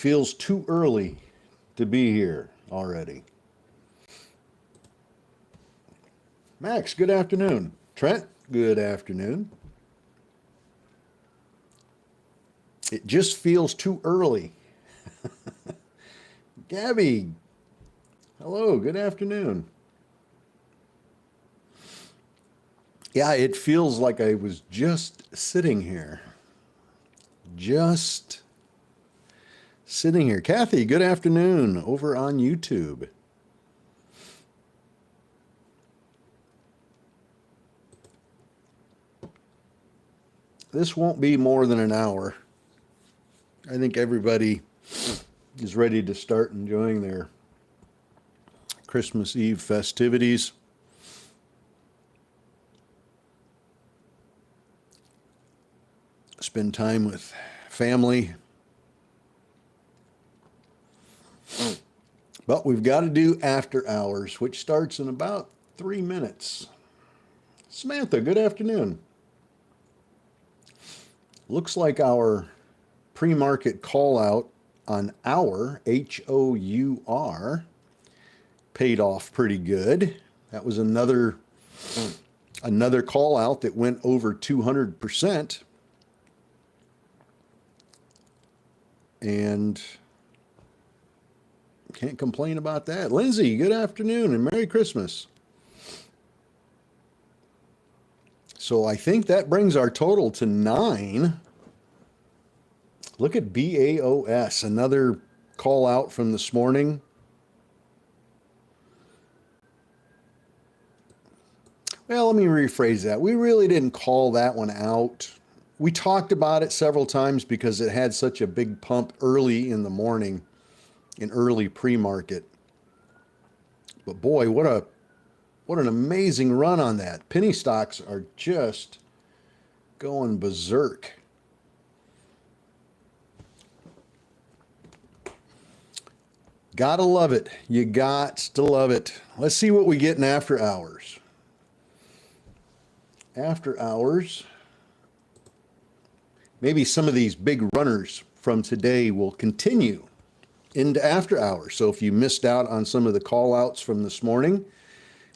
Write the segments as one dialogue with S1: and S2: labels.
S1: feels too early to be here already. Max, good afternoon. Trent, good afternoon. It just feels too early. Gabby, hello, good afternoon. Yeah, it feels like I was just sitting here. Just sitting here. Kathy, good afternoon over on YouTube. This won't be more than an hour. I think everybody is ready to start enjoying their Christmas Eve festivities. Spend time with family. But we've got to do after hours, which starts in about 3 minutes. Samantha, good afternoon. Looks like our pre-market call out on our HOUR paid off pretty good. That was another call out that went over 200%. And can't complain about that. Lindsay, good afternoon and Merry Christmas. So I think that brings our total to 9. Look at BAOS, another call out from this morning. Well, let me rephrase that. We really didn't call that one out. We talked about it several times because it had such a big pump early in the morning, in early pre-market. But boy, what an amazing run on that. Penny stocks are just going berserk. Gotta love it. You got to love it. Let's see what we get in after hours. After hours, maybe some of these big runners from today will continue into after hours. So if you missed out on some of the call outs from this morning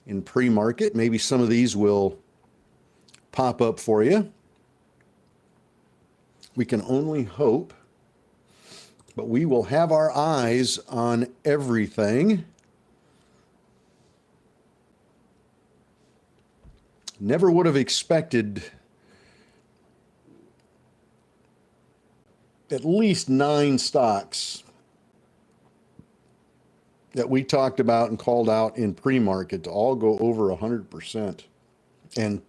S1: in pre-market, maybe some of these will pop up for you. We can only hope, but we will have our eyes on everything. Never would have expected at least 9 stocks that we talked about and called out in pre-market to all go over 100%. And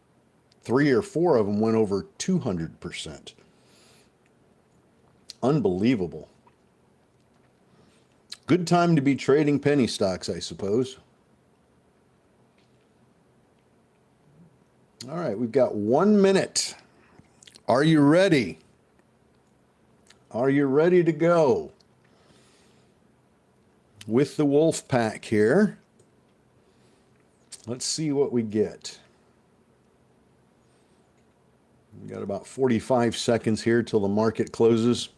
S1: 3 or 4 of them went over 200%. Unbelievable. Good time to be trading penny stocks, I suppose. All right, we've got 1 minute. Are you ready? Are you ready to go? With the wolf pack here. Let's see what we get. We've got about 45 seconds here till the market closes.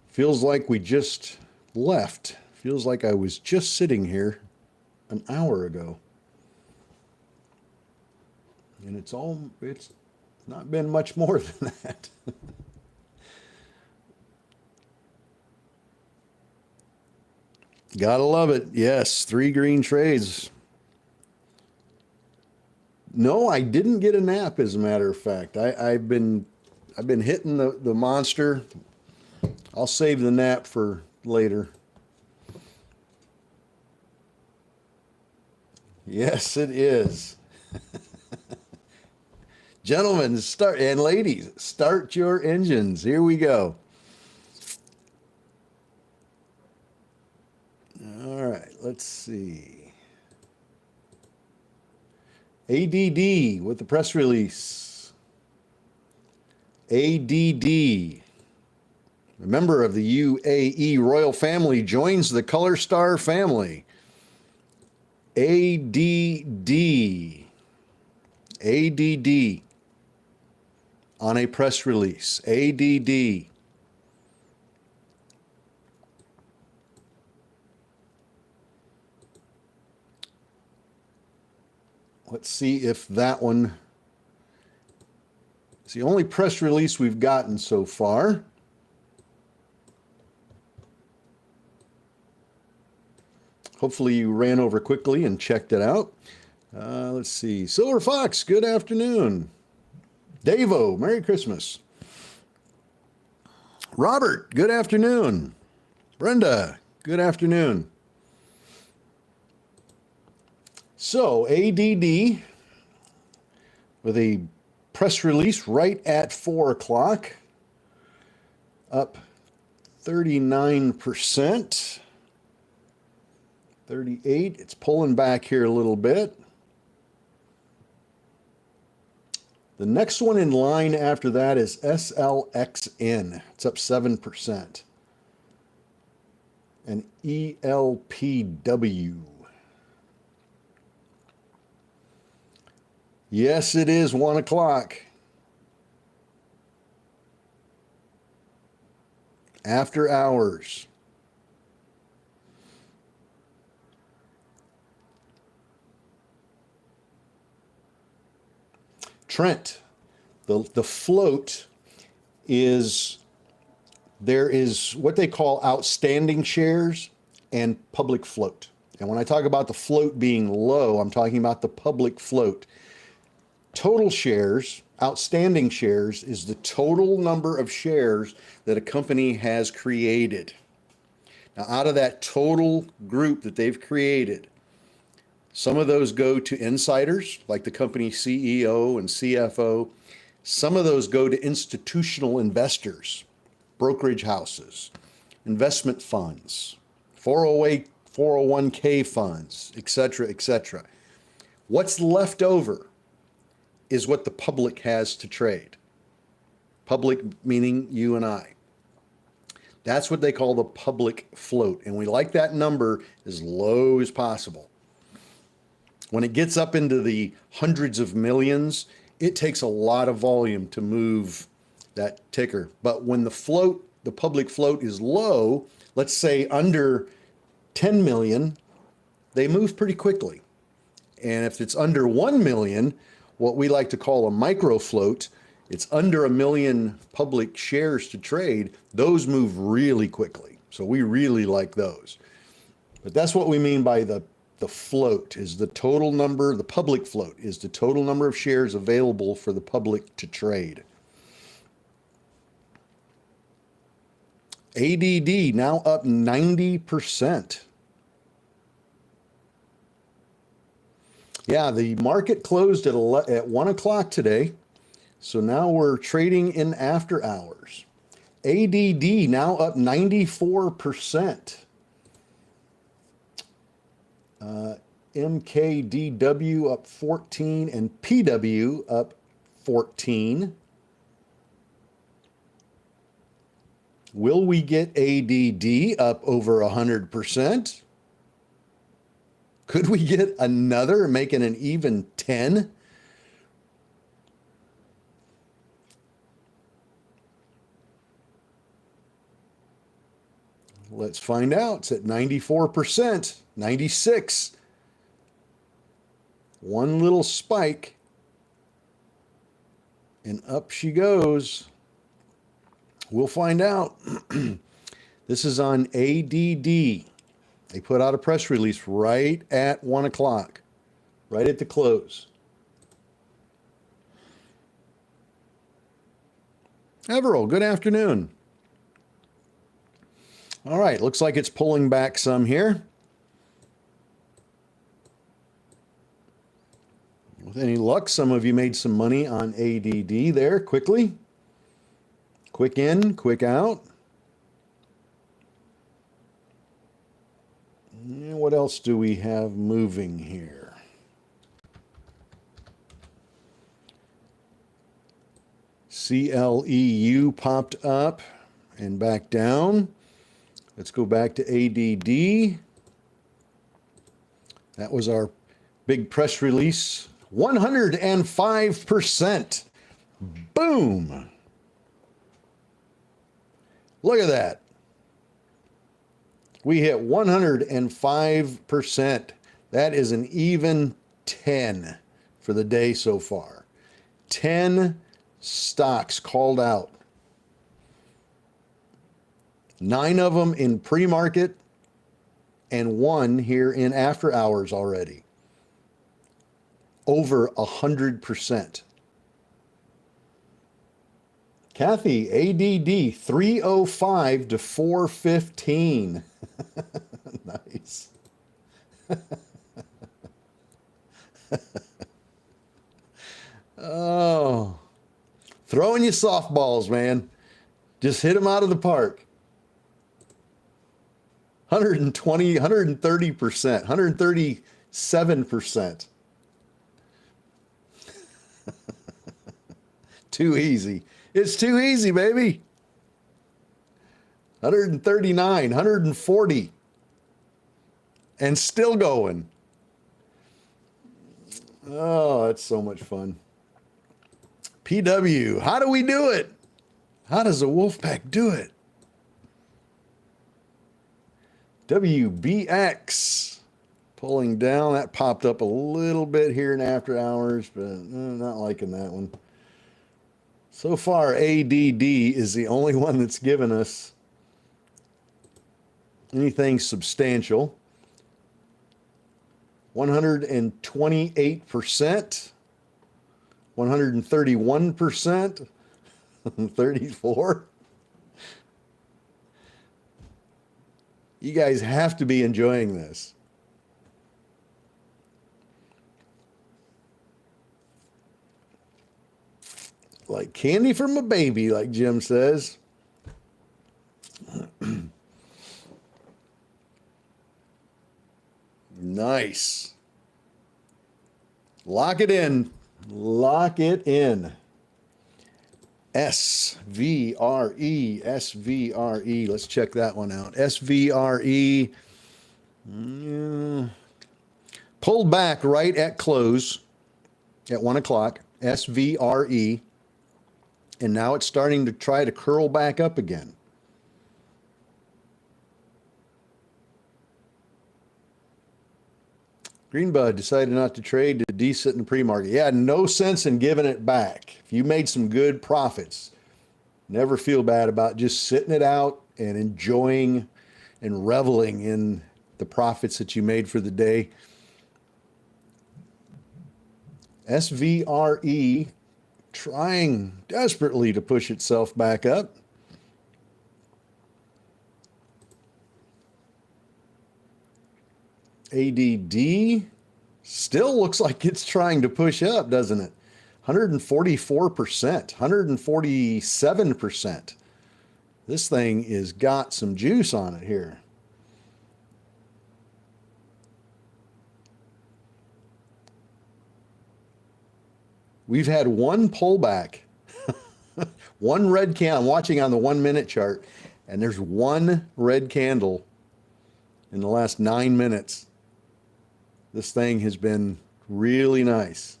S1: Feels like we just left. Feels like I was just sitting here an hour ago. And it's not been much more than that. Gotta love it. Yes, 3 green trades. No, I didn't get a nap, as a matter of fact. I've been hitting the monster. I'll save the nap for later. Yes, it is. Gentlemen, and ladies, start your engines. Here we go. All right, let's see. ADD with the press release. ADD, a member of the UAE royal family, joins the Color Star family. ADD. ADD. on a press release. ADD. Let's see if that one, it's the only press release we've gotten so far. Hopefully you ran over quickly and checked it out. Let's see. Silver Fox, good afternoon. Davo, Merry Christmas. Robert, good afternoon. Brenda, good afternoon. So ADD with a press release right at 4 o'clock, up 39%, 38. It's pulling back here a little bit. The next one in line after that is SLXN. It's up 7%. And ELPW. Yes, it is 1 o'clock. After hours. Trent, the float is, there is what they call outstanding shares and public float. And when I talk about the float being low, I'm talking about the public float. Total shares, outstanding shares, is the total number of shares that a company has created. Now, out of that total group that they've created, some of those go to insiders, like the company CEO and CFO. Some of those go to institutional investors, brokerage houses, investment funds, 408, 401k funds, et cetera, et cetera. What's left over is what the public has to trade. Public meaning you and I. That's what they call the public float. And we like that number as low as possible. When it gets up into the hundreds of millions, it takes a lot of volume to move that ticker. But when the float, the public float is low, let's say under 10 million, they move pretty quickly. And if it's under 1 million, what we like to call a micro float, it's under 1 million public shares to trade, those move really quickly. So we really like those. But that's what we mean by the float, is the total number, the public float is the total number of shares available for the public to trade. ADD now up 90%. Yeah, the market closed at 1 o'clock today. So now we're trading in after hours. ADD now up 94%. MKDW up 14 and PW up 14. Will we get ADD up over 100%? Could we get another, making an even 10? Let's find out. It's at 94%, 96. One little spike, and up she goes. We'll find out. This is on ADD. They put out a press release right at 1 o'clock, right at the close. Everell, good afternoon. All right, looks like it's pulling back some here. With any luck, some of you made some money on ADD there quickly. Quick in, quick out. And what else do we have moving here? CLEU popped up and back down. Let's go back to ADD. That was our big press release. 105%. Boom. Look at that. We hit 105%. That is an even 10 for the day so far. 10 stocks called out. 9 of them in pre-market and 1 here in after hours already. Over 100%. Kathy, ADD 305 to 415. Nice. Oh, throwing you softballs, man. Just hit them out of the park. 120, 130%, 137%. Too easy. It's too easy, baby. 139, 140. And still going. Oh, that's so much fun. PW, how do we do it? How does a Wolfpack do it? WBX pulling down. That popped up a little bit here in after hours, but not liking that one. So far, ADD is the only one that's given us anything substantial. 128%, 131%, 34. You guys have to be enjoying this. Like candy from a baby, like Jim says. Nice. Lock it in. Lock it in. SVRE, SVRE. Let's check that one out. SVRE. Pulled back right at close at 1 o'clock. SVRE. And now it's starting to try to curl back up again. Greenbud decided not to trade to decent in the pre-market. Yeah, no sense in giving it back. If you made some good profits, never feel bad about just sitting it out and enjoying and reveling in the profits that you made for the day. SVRE trying desperately to push itself back up. ADD still looks like it's trying to push up, doesn't it? 144%, 147%. This thing is got some juice on it here. We've had one pullback, one red candle. I'm watching on the 1 minute chart, and there's one red candle in the last 9 minutes. This thing has been really nice.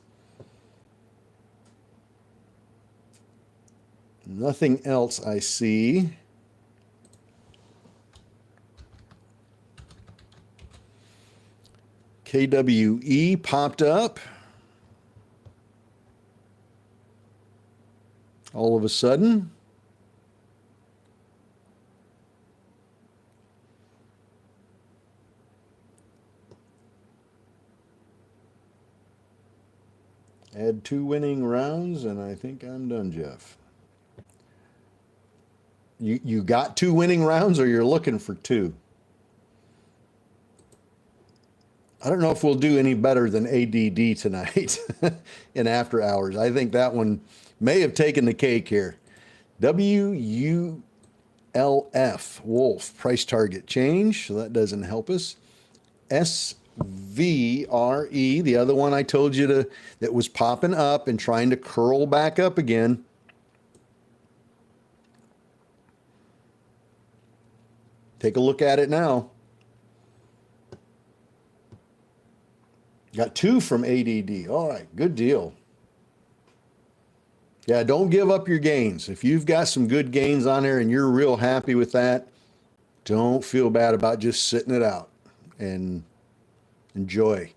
S1: Nothing else I see. KWE popped up. All of a sudden. Add 2 winning rounds, and I think I'm done, Jeff. You got 2 winning rounds, or you're looking for 2? I don't know if we'll do any better than ADD tonight in after hours. I think that one may have taken the cake here. WULF, Wolf, price target change, so that doesn't help us. SVRE, the other one I told you that was popping up and trying to curl back up again. Take a look at it now. Got 2 from ADD. All right, good deal. Yeah, don't give up your gains. If you've got some good gains on there and you're real happy with that, don't feel bad about just sitting it out and enjoy.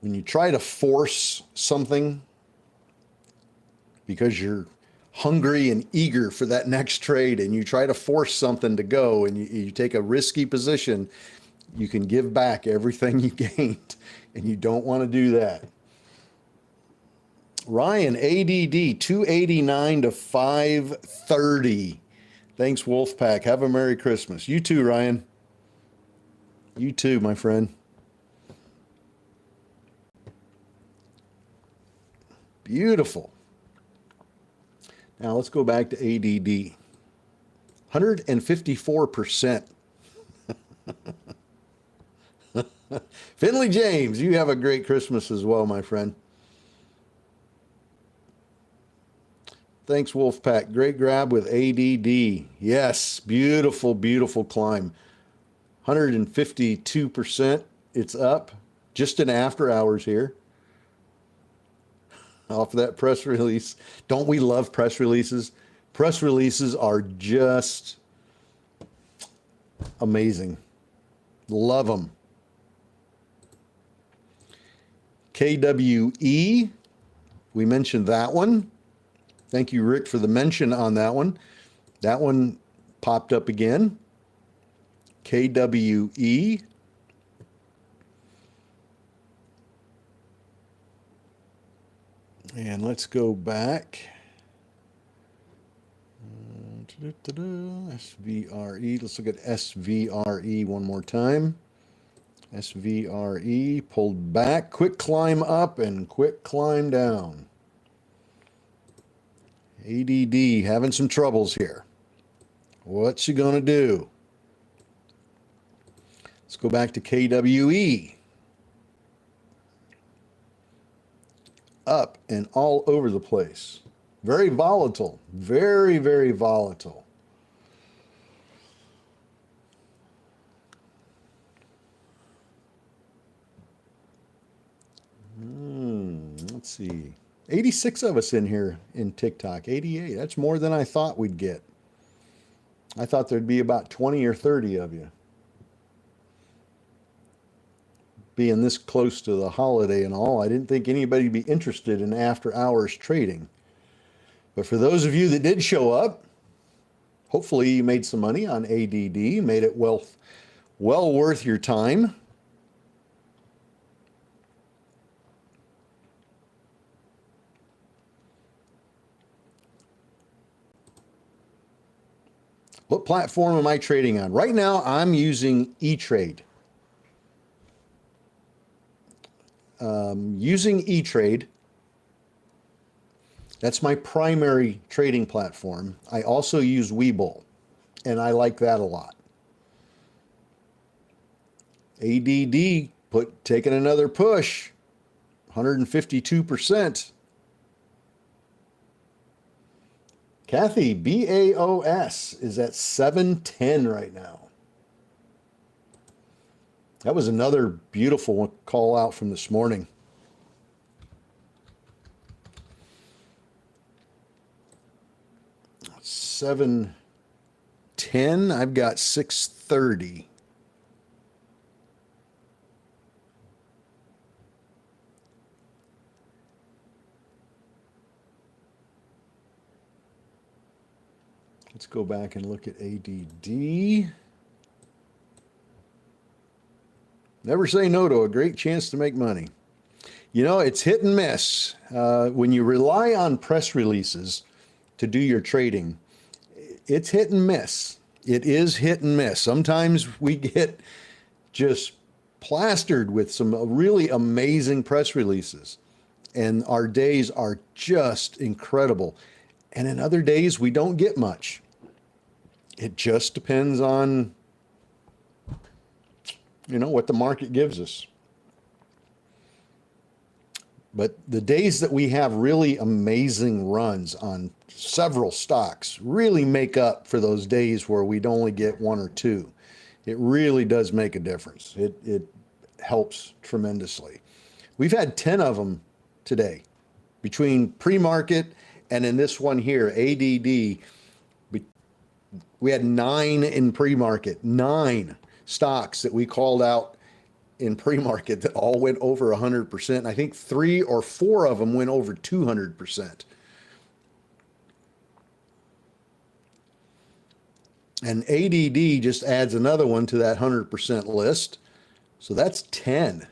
S1: When you try to force something because you're hungry and eager for that next trade and you try to force something to go and you take a risky position, you can give back everything you gained, and you don't want to do that. Ryan, ADD 289 to 530. Thanks, Wolfpack. Have a Merry Christmas. You too, Ryan. You too, my friend. Beautiful. Now let's go back to ADD. 154%. Finley James, you have a great Christmas as well, my friend. Thanks, Wolfpack. Great grab with ADD. Yes, beautiful, beautiful climb. 152%. It's up just in after hours here. Off of that press release. Don't we love press releases? Press releases are just amazing. Love them. KWE, we mentioned that one. Thank you, Rick, for the mention on that one. That one popped up again. KWE. And let's go back. SVRE. Let's look at SVRE one more time. SVRE pulled back, quick climb up and quick climb down. ADD having some troubles here. What's she gonna do? Let's go back to KWE. Up and all over the place. Very volatile. Very, very volatile. Let's see. 86 of us in here in TikTok. 88. That's more than I thought we'd get. I thought there'd be about 20 or 30 of you. Being this close to the holiday and all, I didn't think anybody'd be interested in after hours trading. But for those of you that did show up, hopefully you made some money on ADD, made it well worth your time. What platform am I trading on? Right now, I'm using E-Trade. Using E-Trade, that's my primary trading platform. I also use Webull, and I like that a lot. ADD taking another push, 152%. Kathy, BAOS is at 710 right now. That was another beautiful call out from this morning. $7.10. I've got $6.30. Let's go back and look at ADD. Never say no to a great chance to make money. You know, it's hit and miss. When you rely on press releases to do your trading, it's hit and miss. It is hit and miss. Sometimes we get just plastered with some really amazing press releases, and our days are just incredible. And in other days, we don't get much. It just depends on, you know, what the market gives us. But the days that we have really amazing runs on several stocks really make up for those days where we'd only get one or two. It really does make a difference. It helps tremendously. We've had 10 of them today between pre-market and in this one here, ADD. We had 9 in pre-market, 9 stocks that we called out in pre-market that all went over 100%. And I think 3 or 4 of them went over 200%. And ADD just adds another one to that 100% list. So that's 10.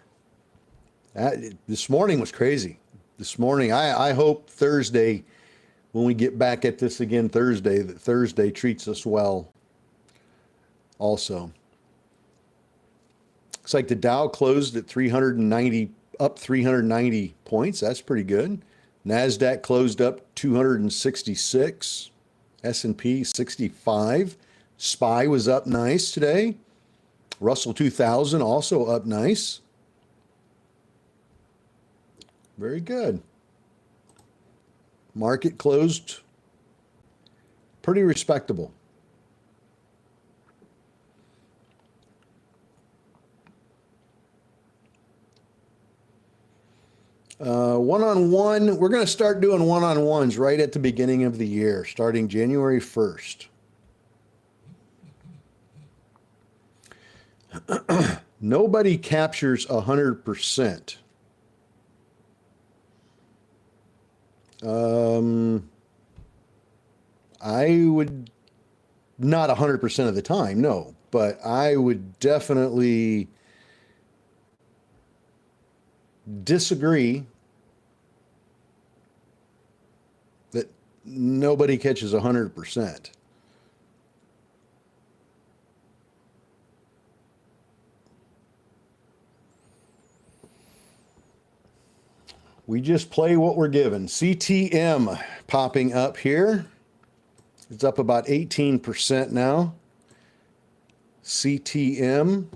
S1: This morning was crazy. This morning, I hope Thursday, when we get back at this again Thursday, that Thursday treats us well also. Looks like the Dow closed at 390, up 390 points. That's pretty good. NASDAQ closed up 266. S&P 65. SPY was up nice today. Russell 2000 also up nice. Very good. Market closed pretty respectable. One-on-one, we're going to start doing one-on-ones right at the beginning of the year, starting January 1st. Nobody captures 100%. I would not 100% of the time, no, but I would definitely disagree that nobody catches 100%. We just play what we're given. CTM popping up here. It's up about 18% now. CTM.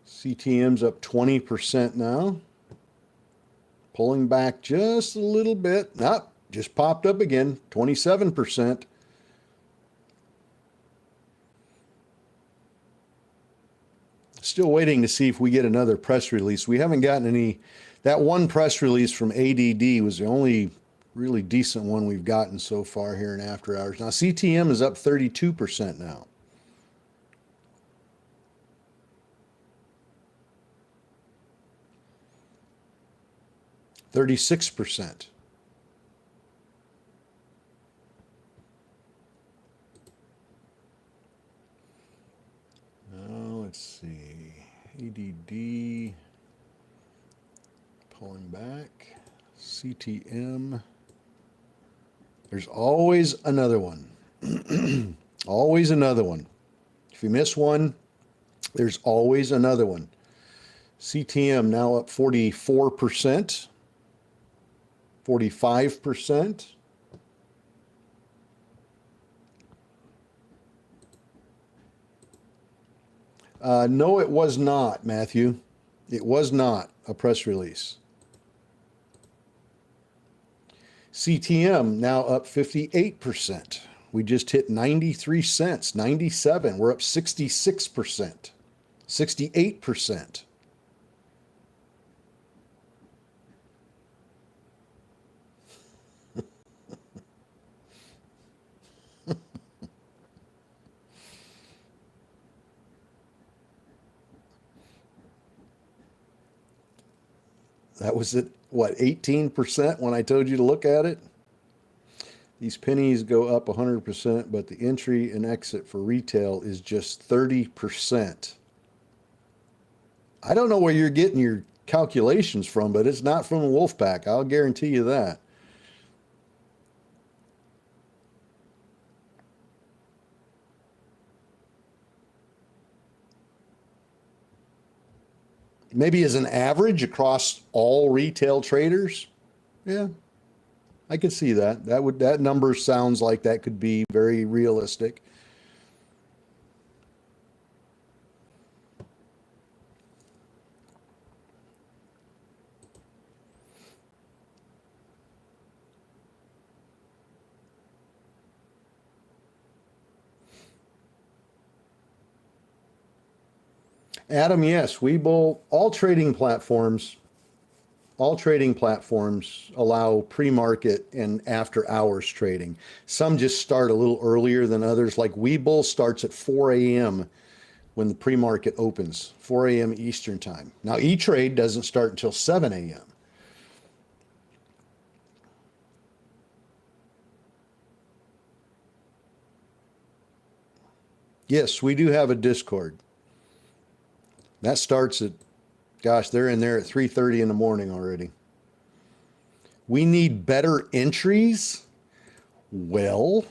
S1: CTM's up 20% now. Pulling back just a little bit. Just popped up again, 27%. Still waiting to see if we get another press release. We haven't gotten any. That one press release from ADD was the only really decent one we've gotten so far here in after hours. Now CTM is up 32% now. %. Now let's see. ADD pulling back. CTM. There's always another one. Always another one. If you miss one, there's always another one. CTM now up 44%. 45%. No, it was not, Matthew. It was not a press release. CTM now up 58%. We just hit 93 cents, 97. We're up 66%, 68%. That was at, what, 18% when I told you to look at it? These pennies go up 100%, but the entry and exit for retail is just 30%. I don't know where you're getting your calculations from, but it's not from the Wolfpack. I'll guarantee you that. Maybe as an average across all retail traders. Yeah, I could see that. That number sounds like that could be very realistic. Adam, yes, Webull, all trading platforms allow pre-market and after hours trading. Some just start a little earlier than others. Like Webull starts at 4 a.m. when the pre-market opens, 4 a.m. Eastern time. Now, E-Trade doesn't start until 7 a.m. Yes, we do have a Discord. That starts at, gosh, they're in there at 3:30 in the morning already. We need better entries. Well,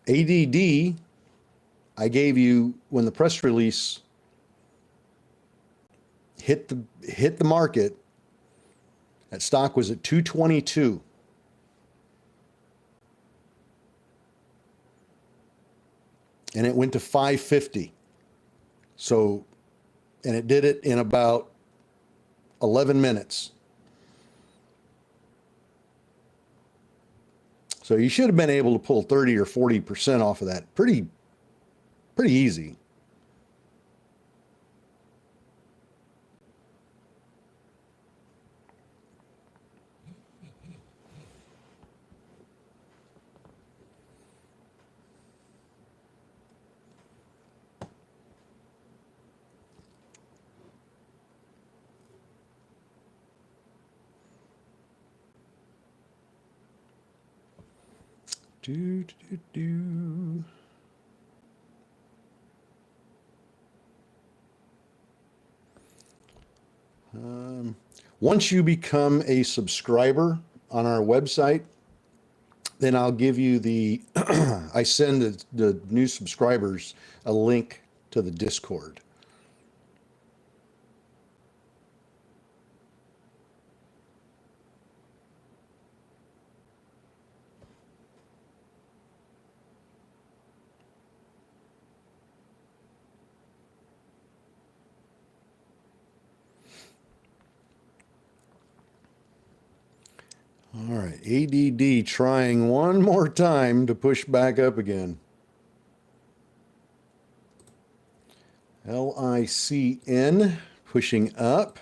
S1: ADD, I gave you when the press release hit the market, that stock was at 222. And it went to 550. So, and it did it in about 11 minutes. So you should have been able to pull 30 or 40% off of that. Pretty easy. Do, do, do. Once you become a subscriber on our website, then I'll give you I send the new subscribers a link to the Discord. All right, ADD trying one more time to push back up again. LICN pushing up.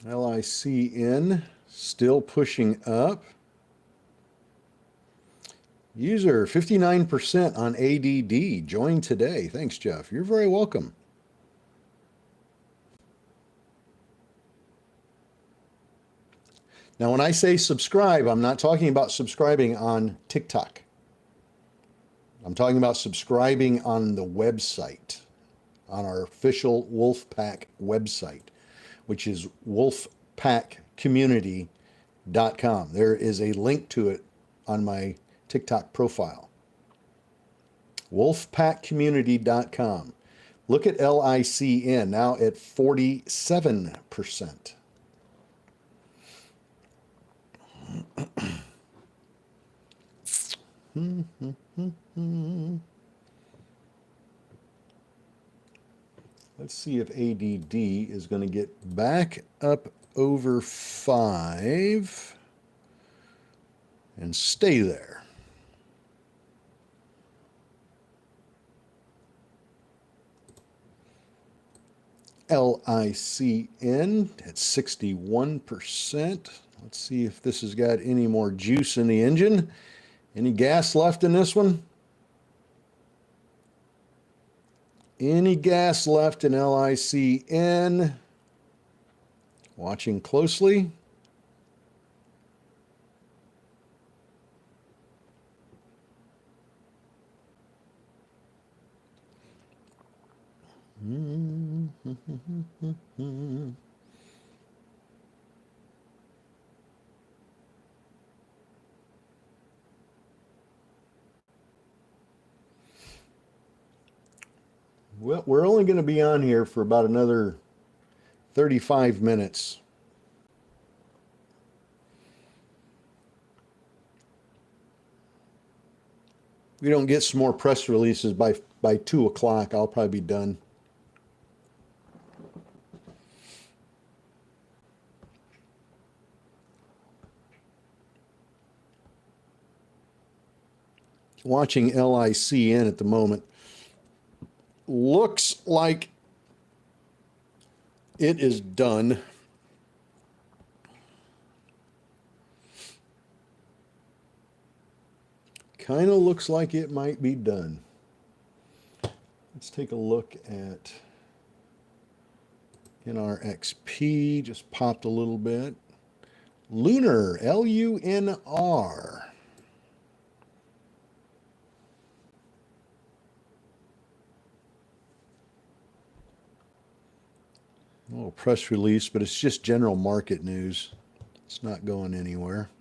S1: LICN still pushing up. User 59% on ADD. Join today. Thanks, Jeff. You're very welcome. Now, when I say subscribe, I'm not talking about subscribing on TikTok. I'm talking about subscribing on the website, on our official Wolfpack website, which is wolfpackcommunity.com. There is a link to it on my TikTok profile. Wolfpackcommunity.com. Look at LICN now at 47%. Let's see if ADD is going to get back up over 5 and stay there. LICN at 61%. Let's see if this has got any more juice in the engine. Any gas left in this one? Any gas left in LICN? Watching closely. Well, we're only going to be on here for about another 35 minutes. We don't get some more press releases by 2 o'clock. I'll probably be done. Watching LICN at the moment. Looks like it is done. Kind of looks like it might be done. Let's take a look at NRXP. Just popped a little bit. Lunar, LUNR. A little press release, but it's just general market news. It's not going anywhere.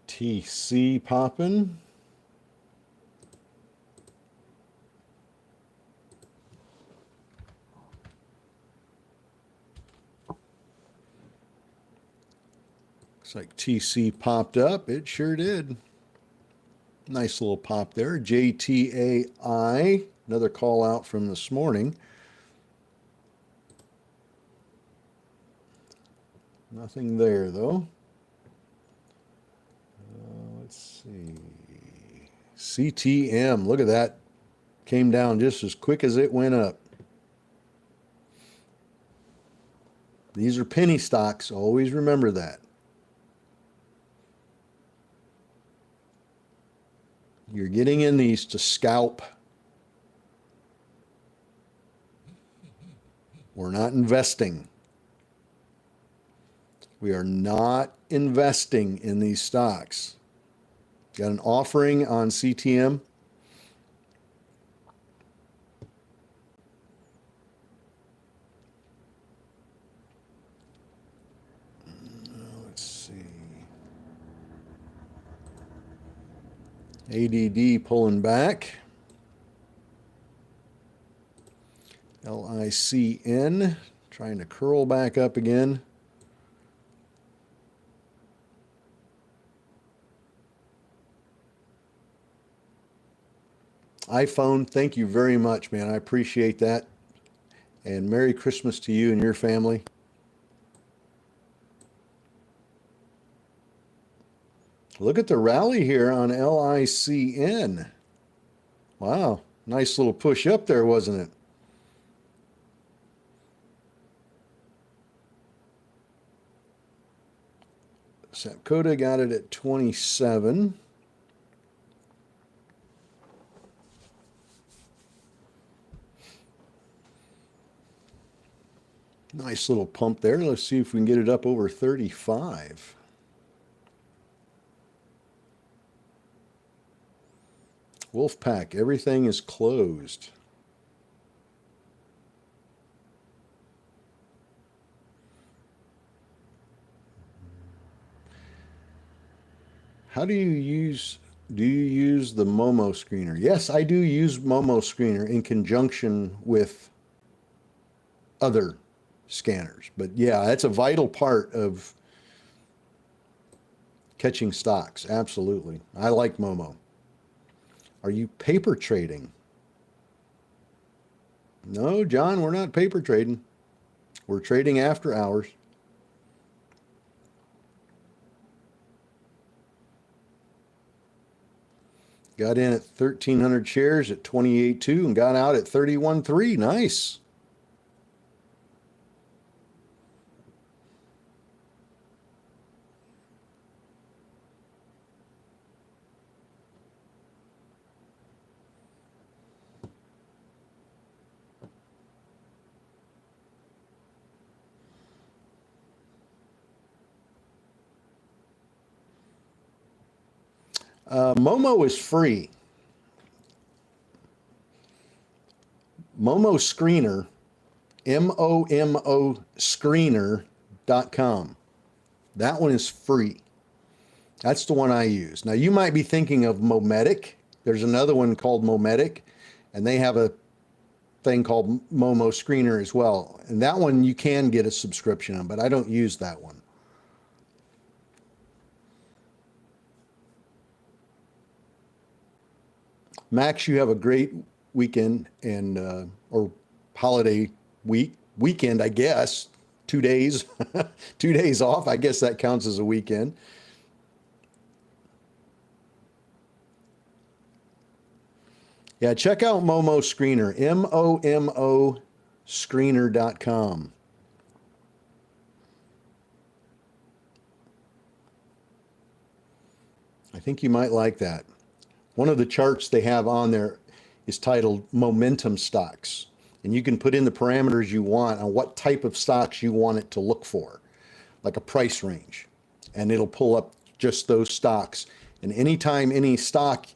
S1: TC popping. Looks like TC popped up. It sure did. Nice little pop there. JTAI. Another call out from this morning. Nothing there though. Let's see. CTM. Look at that. Came down just as quick as it went up. These are penny stocks. Always remember that. You're getting in these to scalp. We're not investing. We are not investing in these stocks. Got an offering on CTM. Let's see. ADD pulling back. LICN trying to curl back up again. iPhone, thank you very much, man. I appreciate that. And Merry Christmas to you and your family. Look at the rally here on LICN. Wow, nice little push up there, wasn't it? Sapcota got it at 27. Nice little pump there. Let's see if we can get it up over 35. Wolfpack, everything is closed. How do you use the Momo screener? Yes, I do use Momo screener in conjunction with other scanners. But yeah, that's a vital part of catching stocks. Absolutely. I like Momo. Are you paper trading? No, John, we're not paper trading. We're trading after hours. Got in at 1,300 shares at 28.2 and got out at 31.3. Nice. Momo is free. Momo Screener, MOMO Screener.com. That one is free. That's the one I use. Now, you might be thinking of Mometic. There's another one called Mometic, and they have a thing called Momo Screener as well. And that one you can get a subscription on, but I don't use that one. Max, you have a great weekend and or holiday weekend, I guess. 2 days, 2 days off. I guess that counts as a weekend. Yeah, check out Momo Screener, MOMO Screener.com. I think you might like that. One of the charts they have on there is titled Momentum Stocks. And you can put in the parameters you want on what type of stocks you want it to look for, like a price range. And it'll pull up just those stocks. And anytime any stock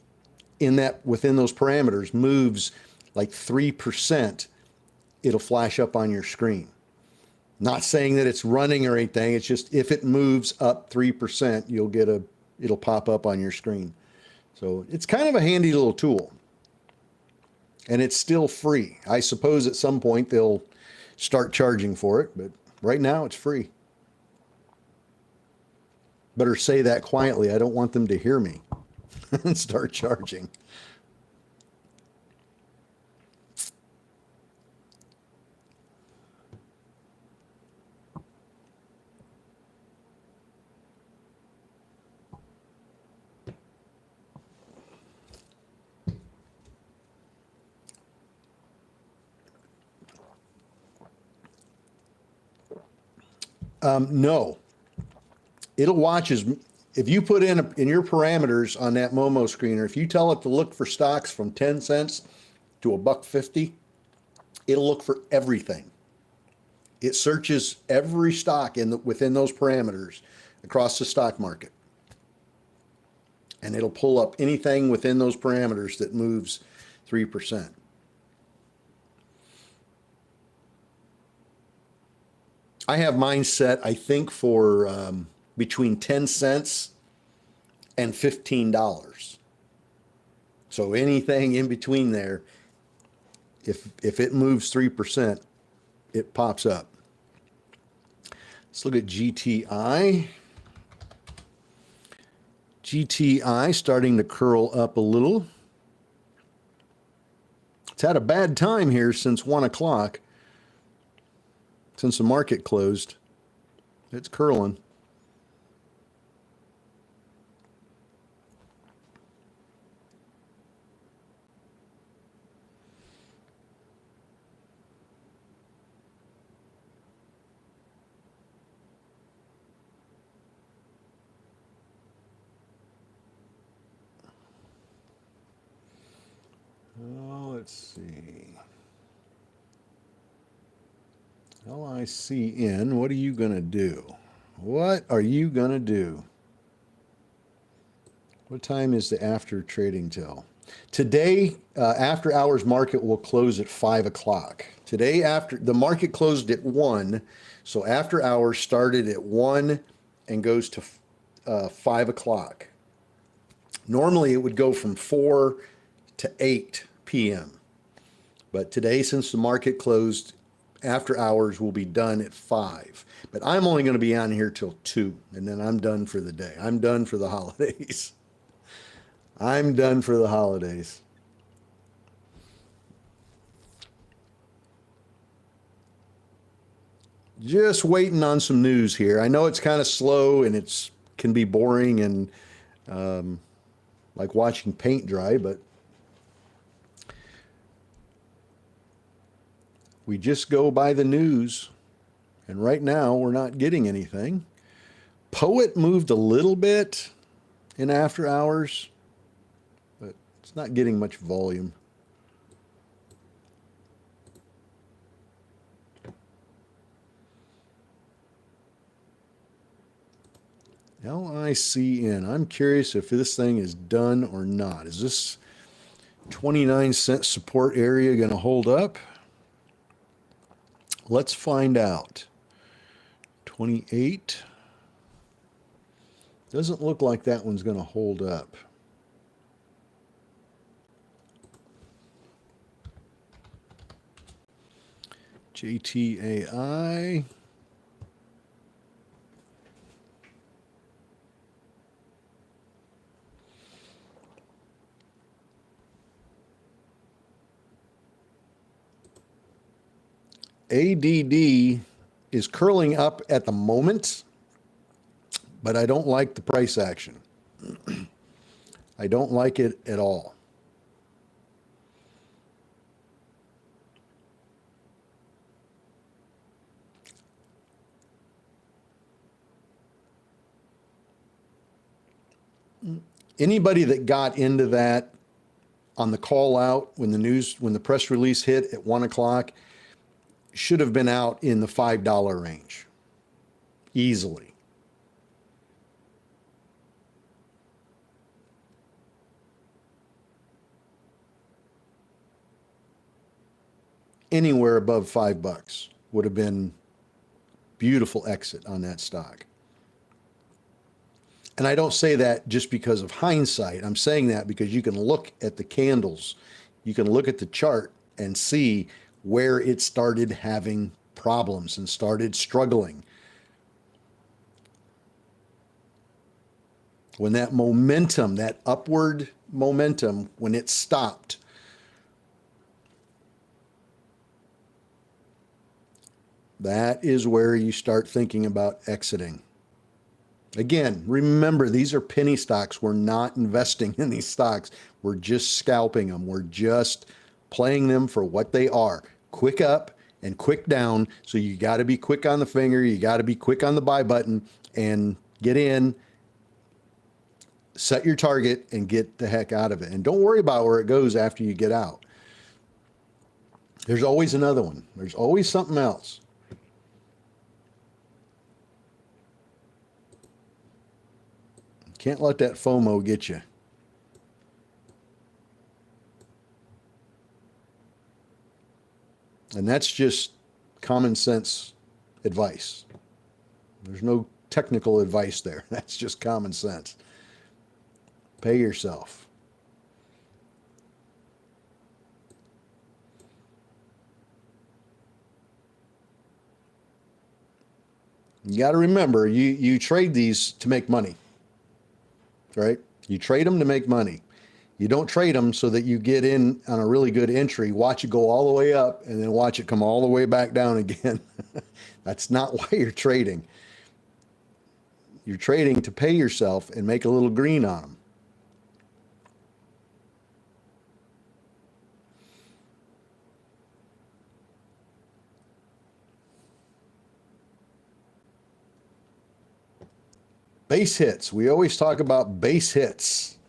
S1: within those parameters moves like 3%, it'll flash up on your screen. Not saying that it's running or anything. It's just if it moves up 3%, it'll pop up on your screen. So it's kind of a handy little tool. And it's still free. I suppose at some point they'll start charging for it, but right now it's free. Better say that quietly. I don't want them to hear me and start charging. No, it'll watch if you put in your parameters on that Momo screener, if you tell it to look for stocks from 10 cents to $1.50, it'll look for everything. It searches every stock within those parameters across the stock market. And it'll pull up anything within those parameters that moves 3%. I have mine set, I think, for between 10 cents and $15. So anything in between there, if it moves 3%, it pops up. Let's look at GTI. GTI starting to curl up a little. It's had a bad time here since 1 o'clock. Since the market closed, it's curling. Oh, let's see. LICN, what are you going to do? What are you going to do? What time is the after trading till? Today, after hours market will close at 5 o'clock. Today, after the market closed at 1, so after hours started at 1 and goes to 5 o'clock. Normally, it would go from 4 to 8 p.m. But today, since the market closed, after hours will be done at 5. But I'm only going to be on here till 2, and then I'm done for the day. I'm done for the holidays. I'm done for the holidays. Just waiting on some news here. I know it's kind of slow and can be boring and like watching paint dry, but we just go by the news, and right now we're not getting anything. Poet moved a little bit in after hours, but it's not getting much volume. LICN, I'm curious if this thing is done or not. Is this 29-cent support area going to hold up? Let's find out. 28. Doesn't look like that one's going to hold up. JTAI. ADD is curling up at the moment, but I don't like the price action. I don't like it at all. Anybody that got into that on the call out when the press release hit at 1 o'clock should have been out in the $5 range easily. Anywhere above $5 would have been beautiful exit on that stock. And I don't say that just because of hindsight. I'm saying that because you can look at the candles, you can look at the chart and see where it started having problems and started struggling. When that momentum, that upward momentum, when it stopped, that is where you start thinking about exiting. Again, remember, these are penny stocks. We're not investing in these stocks. We're just scalping them. We're just playing them for what they are. Quick up and quick down. So you got to be quick on the finger. You got to be quick on the buy button and get in, set your target, and get the heck out of it. And don't worry about where it goes after you get out. There's always another one. There's always something else. Can't let that FOMO get you. And that's just common sense advice. There's no technical advice there. That's just common sense. Pay yourself. You got to remember, you trade these to make money. Right? You trade them to make money. You don't trade them so that you get in on a really good entry, watch it go all the way up, and then watch it come all the way back down again. That's not why you're trading. You're trading to pay yourself and make a little green on them. Base hits. We always talk about base hits.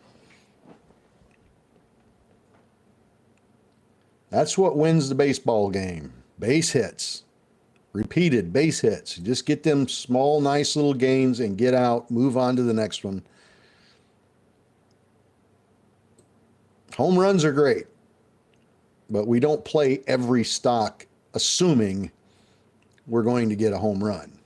S1: That's what wins the baseball game. Base hits. Repeated base hits. You just get them small, nice little gains and get out, move on to the next one. Home runs are great, but we don't play every stock assuming we're going to get a home run.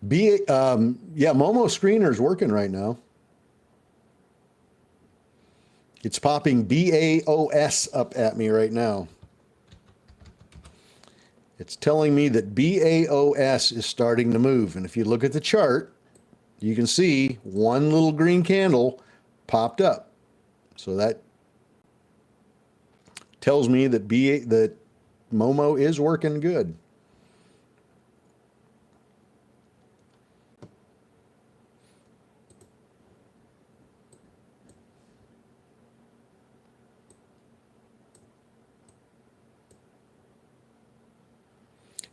S1: Momo Screener is working right now. It's popping BAOS up at me right now. It's telling me that BAOS is starting to move. And if you look at the chart, you can see one little green candle popped up. So that tells me that Momo is working good.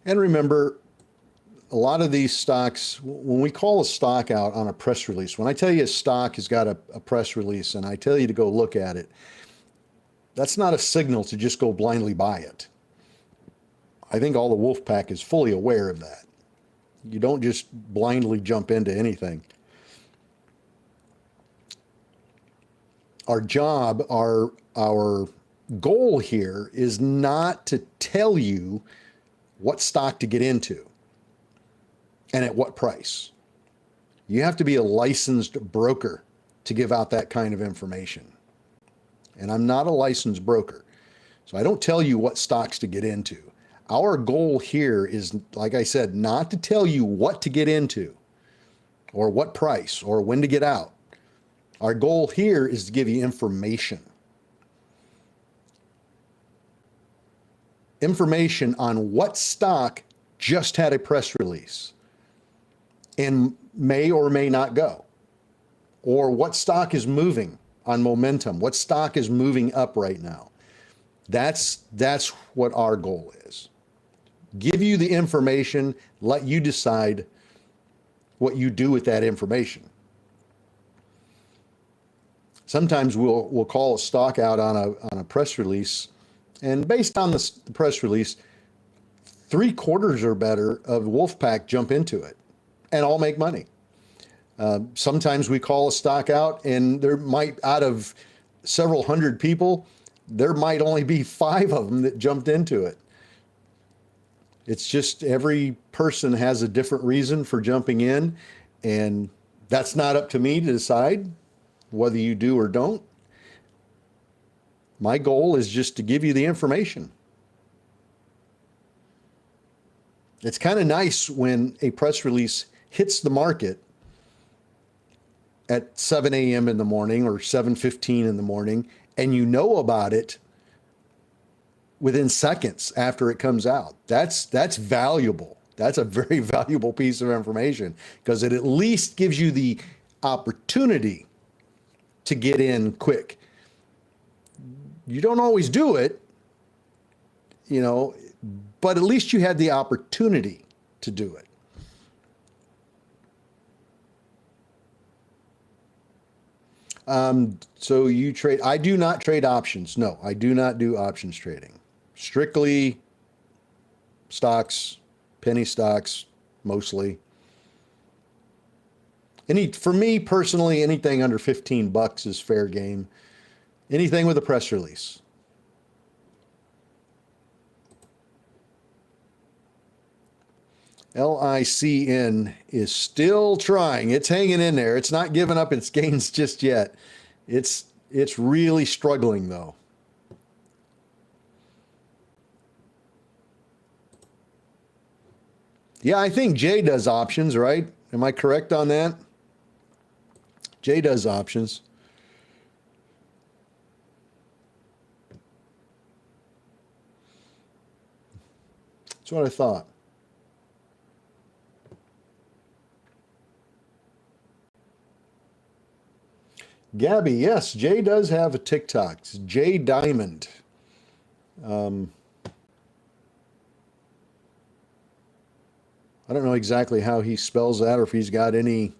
S1: And remember, a lot of these stocks, when we call a stock out on a press release, when I tell you a stock has got a press release and I tell you to go look at it, that's not a signal to just go blindly buy it. I think all the wolf pack is fully aware of that. You don't just blindly jump into anything. Our job, our goal here is not to tell you what stock to get into and at what price. You have to be a licensed broker to give out that kind of information. And I'm not a licensed broker. So I don't tell you what stocks to get into. Our goal here is, like I said, not to tell you what to get into or what price or when to get out. Our goal here is to give you information. Information on what stock just had a press release and may or may not go, or what stock is moving on momentum, what stock is moving up right now. That's what our goal is. Give you the information, let you decide what you do with that information. Sometimes we'll call a stock out on a press release, and based on the press release, 3/4 or better of Wolfpack jump into it and all make money. Sometimes we call a stock out, and there might, out of several hundred people, there might only be 5 of them that jumped into it. It's just every person has a different reason for jumping in, and that's not up to me to decide whether you do or don't. My goal is just to give you the information. It's kind of nice when a press release hits the market at 7 a.m. in the morning or 7:15 in the morning, and you know about it within seconds after it comes out. That's valuable. That's a very valuable piece of information, because it at least gives you the opportunity to get in quick. You don't always do it, but at least you had the opportunity to do it. So you trade, I do not trade options. No, I do not do options trading. Strictly stocks, penny stocks, mostly. For me personally, anything under $15 is fair game. Anything with a press release. LICN is still trying. It's hanging in there. It's not giving up its gains just yet. It's really struggling though. Yeah, I think Jay does options, right? Am I correct on that? Jay does options. That's what I thought. Gabby, yes, Jay does have a TikTok. It's Jay Diamond. I don't know exactly how he spells that, or if he's got any.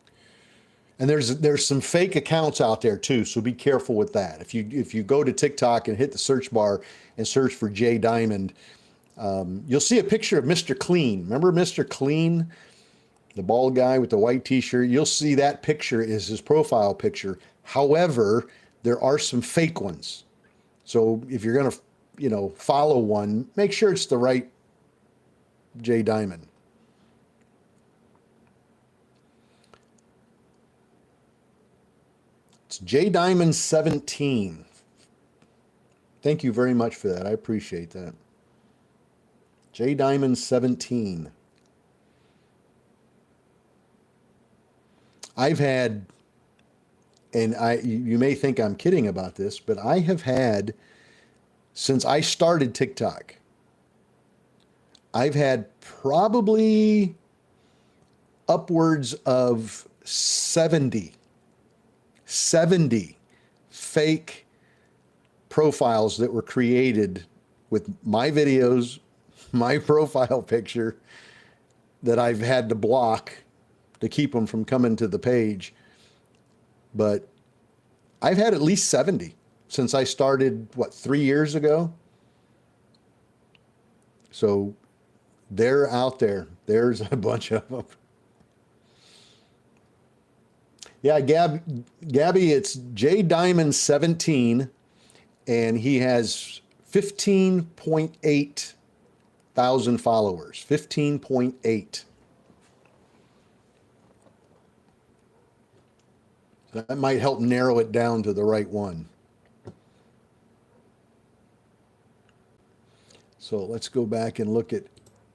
S1: And there's some fake accounts out there too, so be careful with that. If you go to TikTok and hit the search bar and search for Jay Diamond, you'll see a picture of Mr. Clean. Remember Mr. Clean, the bald guy with the white T-shirt? You'll see that picture is his profile picture. However, there are some fake ones. So if you're gonna, follow one, make sure it's the right Jay Diamond. It's Jay Diamond 17. Thank you very much for that. I appreciate that. Jay Diamond 17. I've had, and you may think I'm kidding about this, but I have had, since I started TikTok, I've had probably upwards of 70 fake profiles that were created with my videos, my profile picture, that I've had to block to keep them from coming to the page. But I've had at least 70 since I started, 3 years ago? So they're out there. There's a bunch of them. Yeah, Gabby, it's Jay Diamond 17, and he has 15.8 thousand followers. 15.8. That might help narrow it down to the right one. So let's go back and look at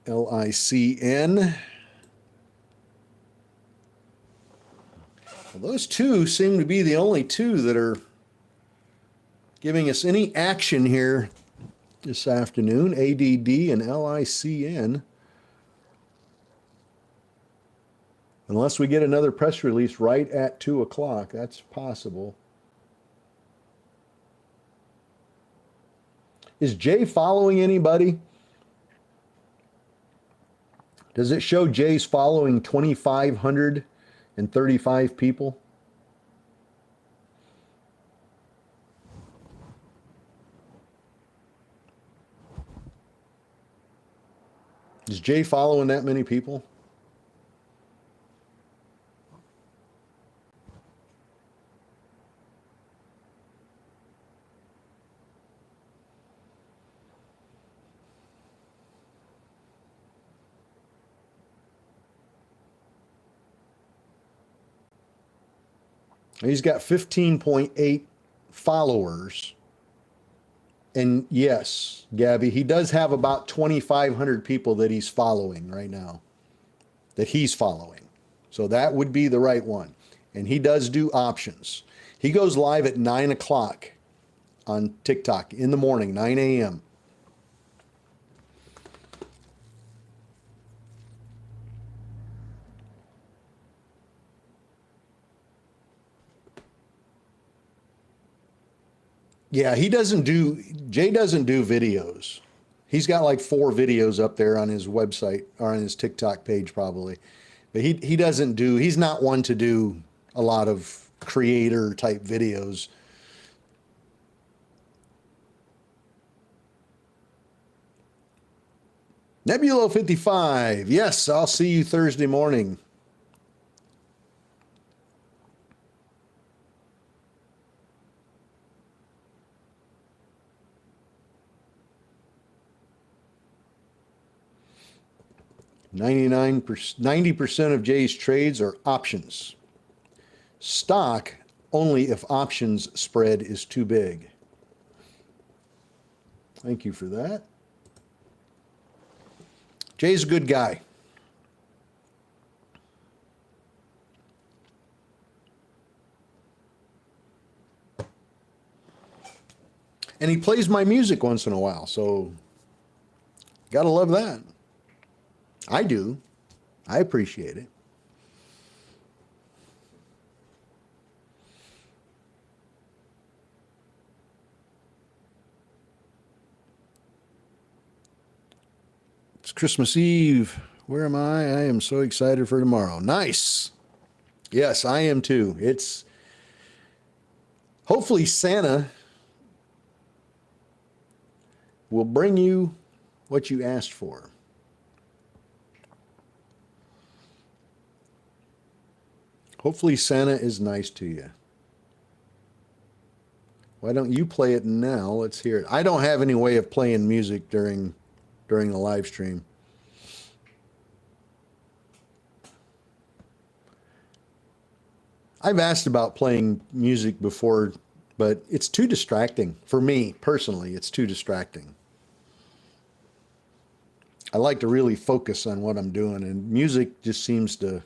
S1: LICN. Well, those two seem to be the only two that are giving us any action here this afternoon, ADD and LICN. Unless we get another press release right at 2 o'clock, that's possible. Is Jay following anybody? Does it show Jay's following 2,535 people? Is Jay following that many people? He's got 15.8 followers. And yes, Gabby, he does have about 2,500 people that he's following right now, that he's following. So that would be the right one. And he does do options. He goes live at 9 o'clock on TikTok in the morning, 9 a.m. Yeah, Jay doesn't do videos. He's got like 4 videos up there on his website or on his TikTok page probably. But he's not one to do a lot of creator type videos. Nebulo 55. Yes, I'll see you Thursday morning. $99, 90% of Jay's trades are options. Stock only if options spread is too big. Thank you for that. Jay's a good guy. And he plays my music once in a while, so gotta love that. I do. I appreciate it. It's Christmas Eve. Where am I? I am so excited for tomorrow. Nice. Yes, I am too. It's hopefully Santa will bring you what you asked for. Hopefully Santa is nice to you. Why don't you play it now? Let's hear it. I don't have any way of playing music during the live stream. I've asked about playing music before, but it's too distracting. For me, personally, it's too distracting. I like to really focus on what I'm doing, and music just seems to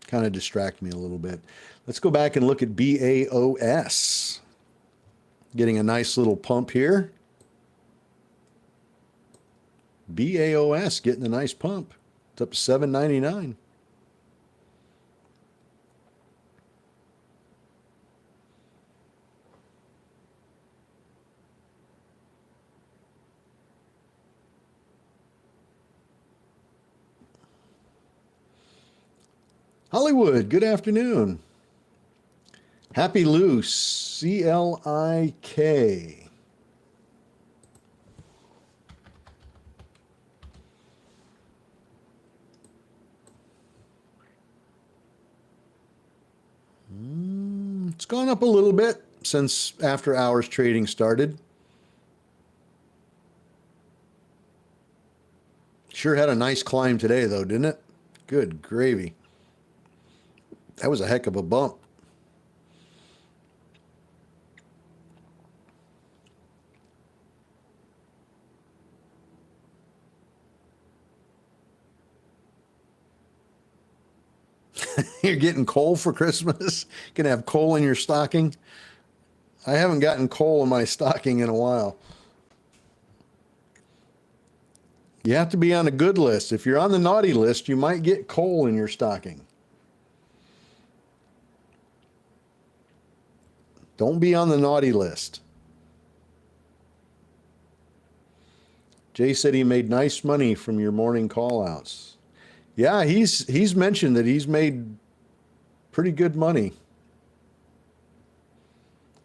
S1: kind of distract me a little bit. Let's go back and look at BAOS. Getting a nice little pump here. BAOS getting a nice pump. It's up to $7.99. Hollywood, good afternoon. Happy Loose, CLIK. It's gone up a little bit since after hours trading started. Sure had a nice climb today though, didn't it? Good gravy. That was a heck of a bump. You're getting coal for Christmas? Gonna have coal in your stocking? I haven't gotten coal in my stocking in a while. You have to be on a good list. If you're on the naughty list, you might get coal in your stocking. Don't be on the naughty list. Jay said he made nice money from your morning call outs. Yeah, he's mentioned that he's made pretty good money.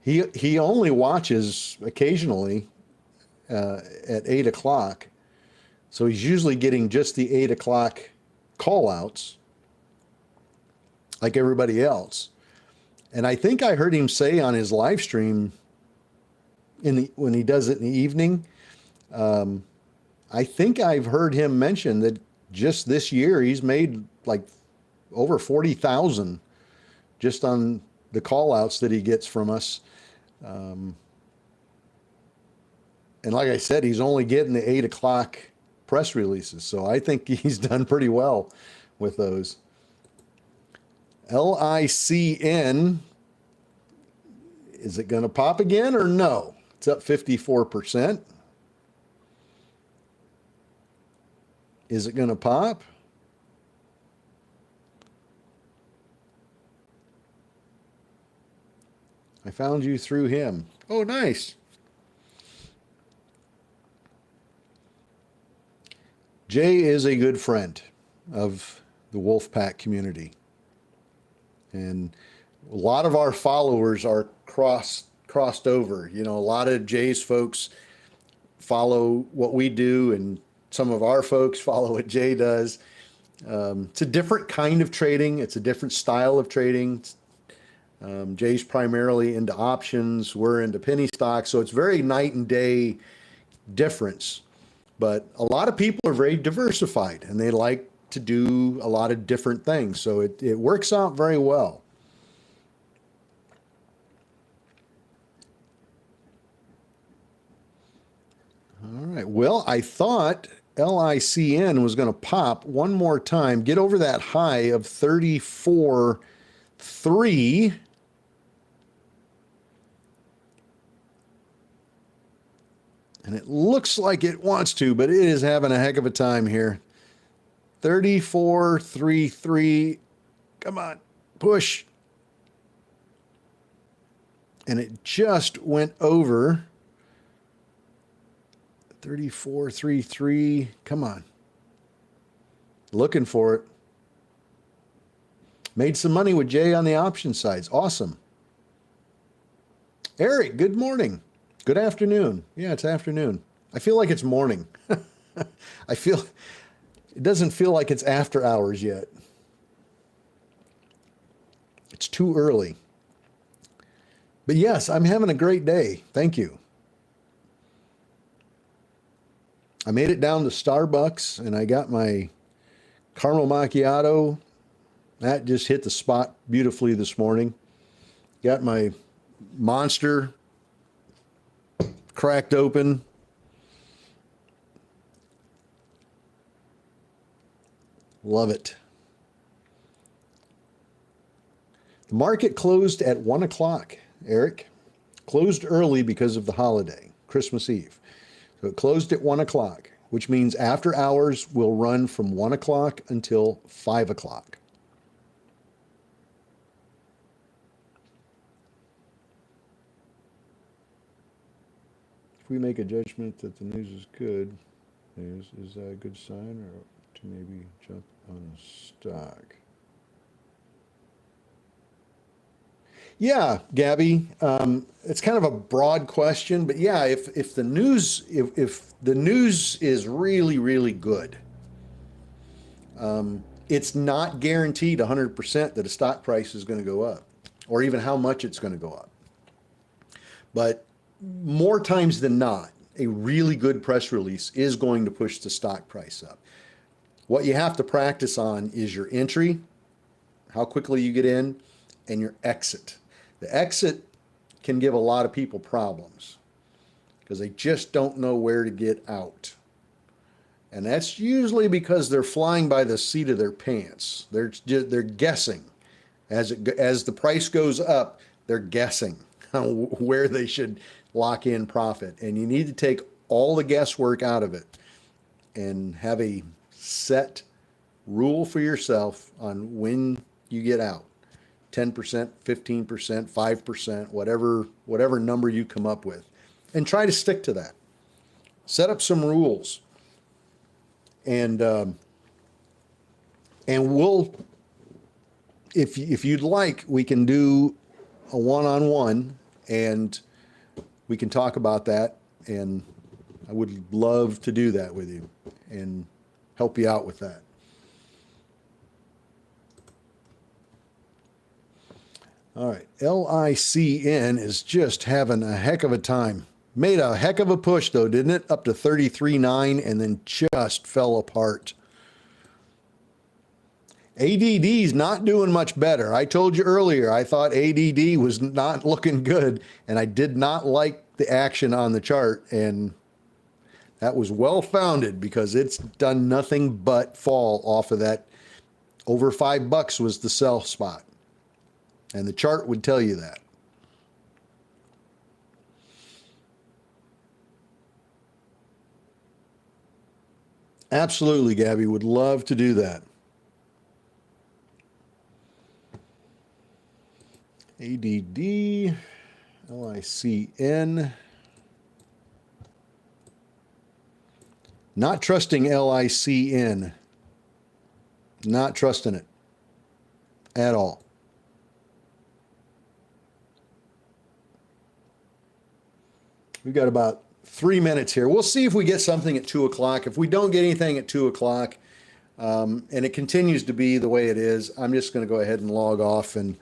S1: He only watches occasionally at 8 o'clock. So he's usually getting just the 8 o'clock call outs like everybody else. And I think I heard him say on his live stream when he does it in the evening, I think I've heard him mention that just this year he's made like over 40,000 just on the call outs that he gets from us. And like I said, he's only getting the 8 o'clock press releases. So I think he's done pretty well with those. LICN, is it going to pop again or no? It's up 54%. Is it going to pop? I found you through him. Oh, nice. Jay is a good friend of the Wolfpack community. And a lot of our followers are crossed over. You know, a lot of Jay's folks follow what we do, and some of our folks follow what Jay does. It's a different kind of trading. It's a different style of trading. Jay's primarily into options. We're into penny stocks. So it's very night and day difference. But a lot of people are very diversified and they like to do a lot of different things. So it works out very well. All right. Well, I thought LICN was going to pop one more time, get over that high of 34.3. And it looks like it wants to, but it is having a heck of a time here. 34.33. Come on, push. And it just went over 34.33. Come on. Looking for it. Made some money with Jay on the option sides. Awesome. Eric, good morning. Good afternoon. Yeah, it's afternoon. I feel like it's morning. It doesn't feel like it's after hours yet. It's too early. But yes, I'm having a great day. Thank you. I made it down to Starbucks and I got my caramel macchiato. That just hit the spot beautifully this morning. Got my Monster cracked open. Love it. The market closed at 1 o'clock, Eric. Closed early because of the holiday, Christmas Eve. So it closed at 1 o'clock, which means after hours will run from 1 o'clock until 5 o'clock. If we make a judgment that the news is good, is that a good sign, or to maybe jump on a stock? Yeah, Gabby, it's kind of a broad question, but yeah, if the news is really, really good, it's not guaranteed 100% that a stock price is going to go up, or even how much it's going to go up. But more times than not, a really good press release is going to push the stock price up. What you have to practice on is your entry, how quickly you get in, and your exit. The exit can give a lot of people problems because they just don't know where to get out. And that's usually because they're flying by the seat of their pants. They're guessing as the price goes up. They're guessing where they should lock in profit, and you need to take all the guesswork out of it and have a set rule for yourself on when you get out. 10%, 15%, 5%, whatever number you come up with, and try to stick to that. Set up some rules, and we'll, if you'd like, we can do a one-on-one, and we can talk about that, and I would love to do that with you and help you out with that. All right, LICN is just having a heck of a time. Made a heck of a push though, didn't it? Up to 33.9 and then just fell apart. ADD's not doing much better. I told you earlier, I thought ADD was not looking good, and I did not like the action on the chart, and that was well founded because it's done nothing but fall off of that. Over $5 was the sell spot. And the chart would tell you that. Absolutely, Gabby. Would love to do that. ADD, LICN. Not trusting LICN. Not trusting it at all. We've got about 3 minutes here. We'll see if we get something at 2 o'clock. If we don't get anything at 2 o'clock, and it continues to be the way it is, I'm just going to go ahead and log off and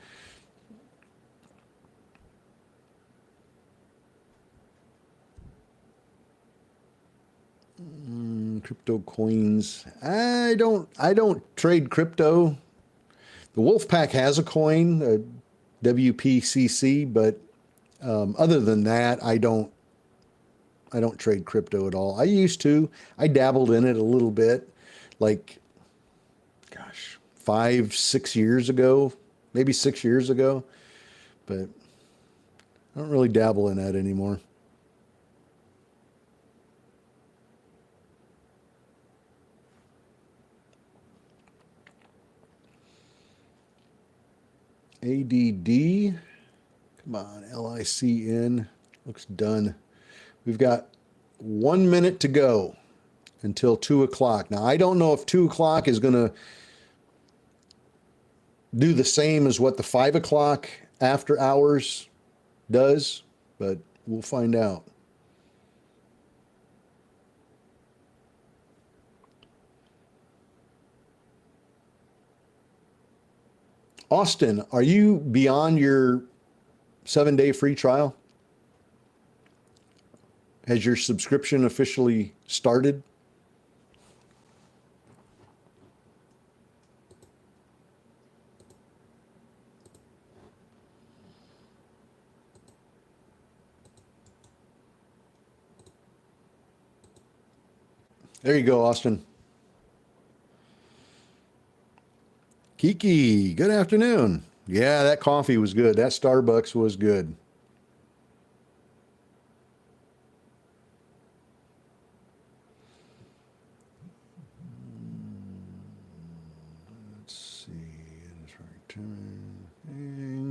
S1: crypto coins. I don't trade crypto. The Wolfpack has a coin, WPCC, but other than that, I don't trade crypto at all. I used to. I dabbled in it a little bit, like, gosh, 5, 6 years ago, maybe 6 years ago, but I don't really dabble in that anymore. ADD, come on, LICN, looks done. We've got 1 minute to go until 2 o'clock. Now, I don't know if 2 o'clock is going to do the same as what the 5 o'clock after hours does, but we'll find out. Austin, are you beyond your 7-day free trial? Has your subscription officially started? There you go, Austin. Kiki, good afternoon. Yeah, that coffee was good. That Starbucks was good. Let's see.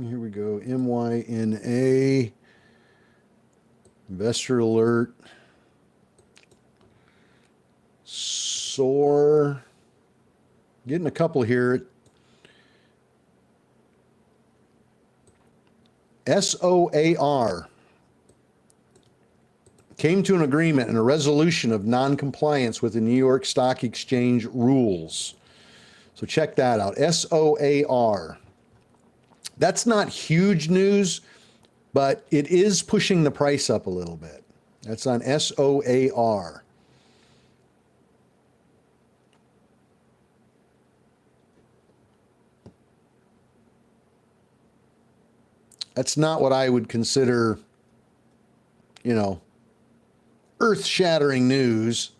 S1: Here we go. MYNA. Investor alert. SOAR. Getting a couple here. SOAR came to an agreement and a resolution of non-compliance with the New York Stock Exchange rules. So check that out. SOAR. That's not huge news, but it is pushing the price up a little bit. That's on SOAR. That's not what I would consider, earth-shattering news.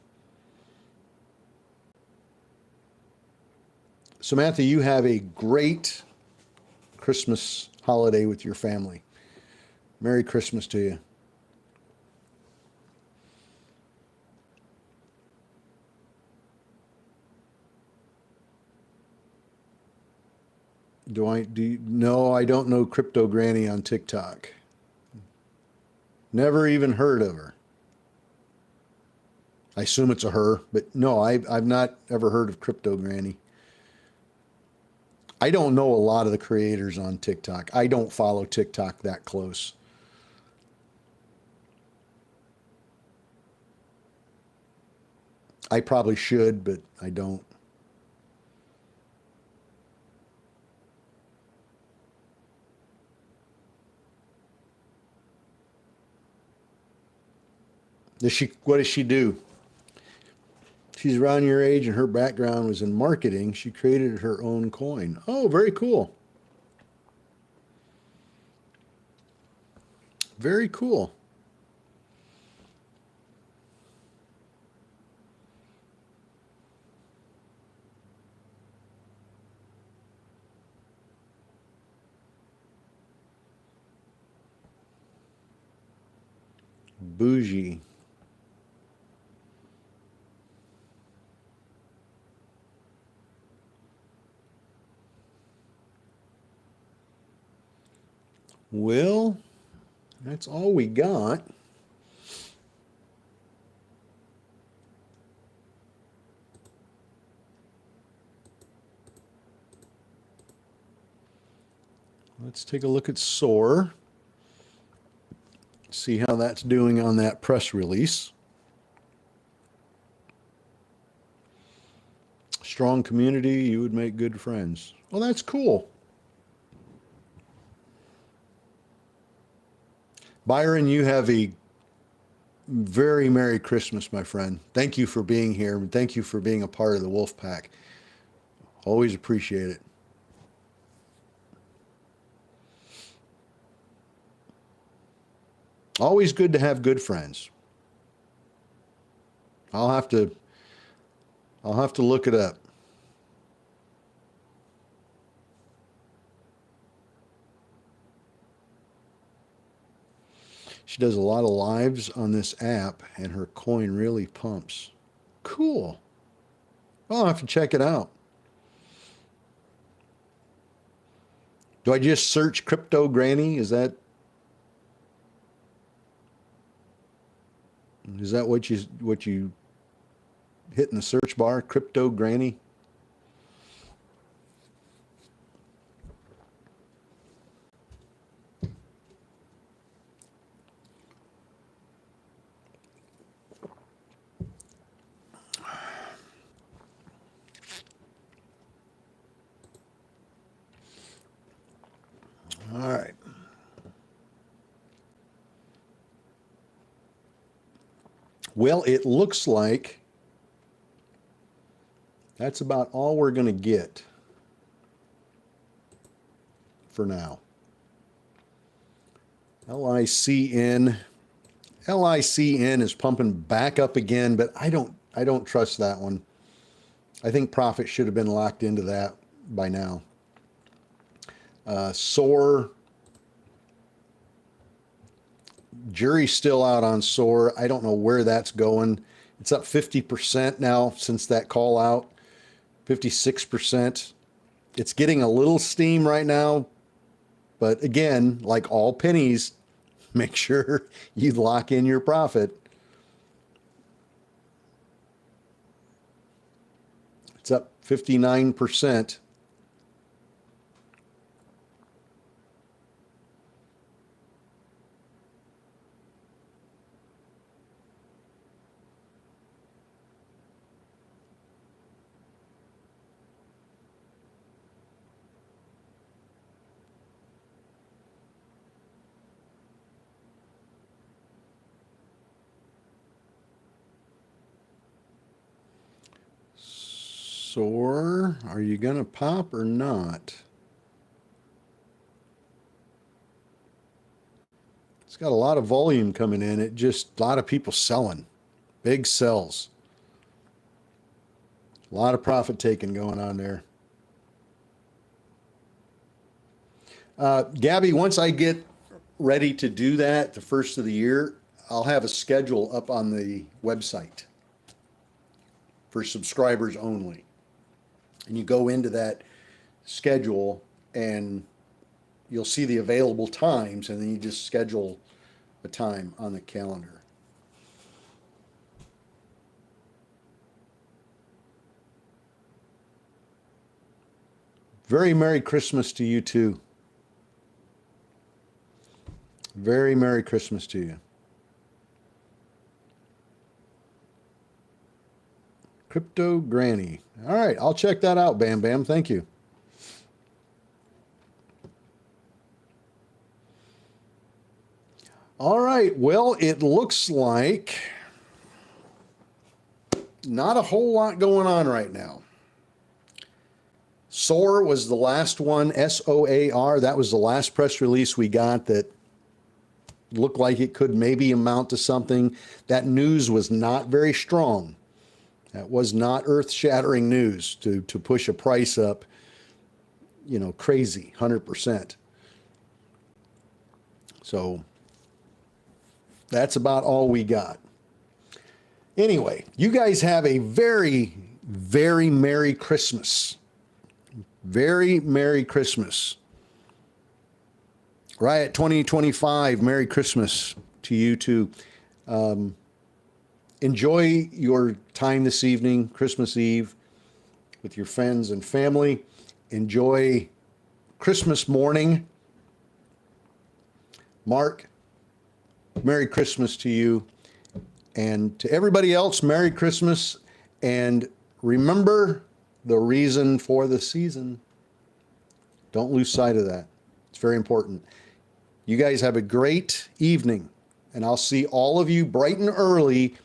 S1: Samantha, you have a great Christmas holiday with your family. Merry Christmas to you. No, I don't know Crypto Granny on TikTok. Never even heard of her. I assume it's a her, but no, I've not ever heard of Crypto Granny. I don't know a lot of the creators on TikTok. I don't follow TikTok that close. I probably should, but I don't. What does she do? She's around your age and her background was in marketing. She created her own coin. Oh, very cool. Very cool. Bougie. Well, that's all we got. Let's take a look at SOAR. See how that's doing on that press release. Strong community, you would make good friends. Well, that's cool. Byron, you have a very Merry Christmas, my friend. Thank you for being here. And thank you for being a part of the Wolf Pack. Always appreciate it. Always good to have good friends. I'll have to look it up. She does a lot of lives on this app and her coin really pumps. Cool. I'll have to check it out. Do I just search Crypto Granny? Is that what you hit in the search bar? Crypto Granny? All right. Well, it looks like that's about all we're going to get for now. LICN is pumping back up again, but I don't trust that one. I think profit should have been locked into that by now. SOAR, jury's still out on SOAR. I don't know where that's going. It's up 50% now since that call out, 56%. It's getting a little steam right now, but again, like all pennies, make sure you lock in your profit. It's up 59%. SOAR, are you going to pop or not? It's got a lot of volume coming in. It just, a lot of people selling. Big sells. A lot of profit taking going on there. Gabby, once I get ready to do that, the first of the year, I'll have a schedule up on the website for subscribers only. And you go into that schedule and you'll see the available times, and then you just schedule a time on the calendar. Very Merry Christmas to you too. Very Merry Christmas to you. Crypto Granny. All right, I'll check that out, Bam Bam. Thank you. All right, well, it looks like not a whole lot going on right now. SOAR was the last one, SOAR. That was the last press release we got that looked like it could maybe amount to something. That news was not very strong. That was not earth-shattering news to push a price up, you know, crazy, 100%. So that's about all we got. Anyway, you guys have a very, very Merry Christmas. Very Merry Christmas. Riot 2025, Merry Christmas to you too. Enjoy your time this evening, Christmas Eve, with your friends and family. Enjoy Christmas morning. Mark, Merry Christmas to you. And to everybody else, Merry Christmas. And remember the reason for the season. Don't lose sight of that. It's very important. You guys have a great evening, and I'll see all of you bright and early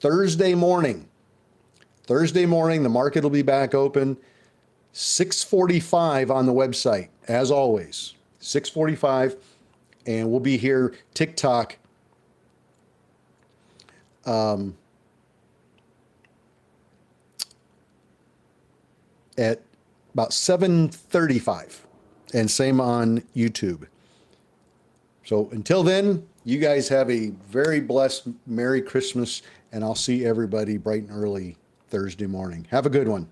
S1: Thursday morning. Thursday morning, the market will be back open. 6:45 on the website, as always. 6:45, and we'll be here TikTok at about 7:35, and same on YouTube. So until then, you guys have a very blessed Merry Christmas, and I'll see everybody bright and early Thursday morning. Have a good one.